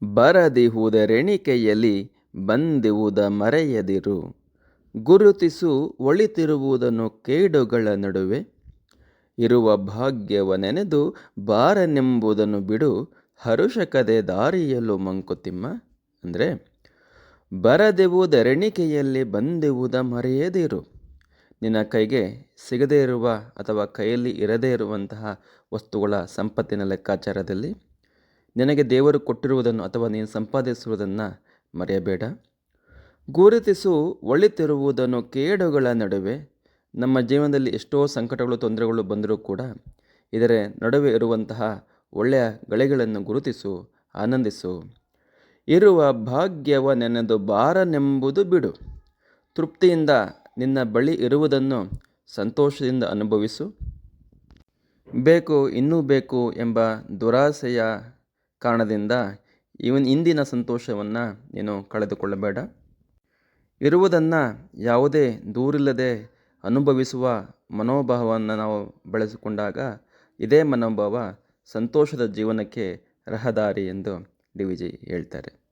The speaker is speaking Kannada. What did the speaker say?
ಬರದಿಹುದರೆಣಿಕೆಯಲ್ಲಿ ಬಂದಿಹುದ ಮರೆಯದಿರು. ಗುರುತಿಸು ಒಳಿತಿರುವುದನ್ನು ಕೇಡುಗಳ ನಡುವೆ. ಇರುವ ಭಾಗ್ಯವ ನೆನೆದು ಬಾರನೆಂಬುದನ್ನು ಬಿಡು. ಹರುಷಕದೆ ದಾರಿಯಲು ಮಂಕುತಿಮ್ಮ. ಅಂದರೆ ಬರದಿಹುದರೆಣಿಕೆಯಲ್ಲಿ ಬಂದಿಹುದ ಮರೆಯದಿರು. ನಿನ್ನ ಕೈಗೆ ಸಿಗದೇ ಇರುವ ಅಥವಾ ಕೈಯಲ್ಲಿ ಇರದೇ ಇರುವಂತಹ ವಸ್ತುಗಳ ಸಂಪತ್ತಿನ ಲೆಕ್ಕಾಚಾರದಲ್ಲಿ ನಿನಗೆ ದೇವರು ಕೊಟ್ಟಿರುವುದನ್ನು ಅಥವಾ ನೀನು ಸಂಪಾದಿಸುವುದನ್ನು ಮರೆಯಬೇಡ. ಗುರುತಿಸು ಒಳಿತಿರುವುದನ್ನು ಕೇಡುಗಳ ನಡುವೆ. ನಮ್ಮ ಜೀವನದಲ್ಲಿ ಎಷ್ಟೋ ಸಂಕಟಗಳು ತೊಂದರೆಗಳು ಬಂದರೂ ಕೂಡ ಇದರ ನಡುವೆ ಇರುವಂತಹ ಒಳ್ಳೆಯ ಗಳಿಗಳನ್ನು ಗುರುತಿಸು, ಆನಂದಿಸು. ಇರುವ ಭಾಗ್ಯವ ನೆನೆದು ಬಾರನೆಂಬುದು ಬಿಡು. ತೃಪ್ತಿಯಿಂದ ನಿನ್ನ ಬಳಿ ಇರುವುದನ್ನು ಸಂತೋಷದಿಂದ ಅನುಭವಿಸು. ಬೇಕು ಇನ್ನೂ ಬೇಕು ಎಂಬ ದುರಾಸೆಯ ಕಾರಣದಿಂದ ಇಂದಿನ ಸಂತೋಷವನ್ನು ನೀನು ಕಳೆದುಕೊಳ್ಳಬೇಡ. ಇರುವುದನ್ನು ಯಾವುದೇ ದೂರಿಲ್ಲದೆ ಅನುಭವಿಸುವ ಮನೋಭಾವವನ್ನು ನಾವು ಬೆಳೆಸಿಕೊಂಡಾಗ ಇದೇ ಮನೋಭಾವ ಸಂತೋಷದ ಜೀವನಕ್ಕೆ ರಹದಾರಿ ಎಂದು ಡಿ ವಿ ಜಿ ಹೇಳ್ತಾರೆ.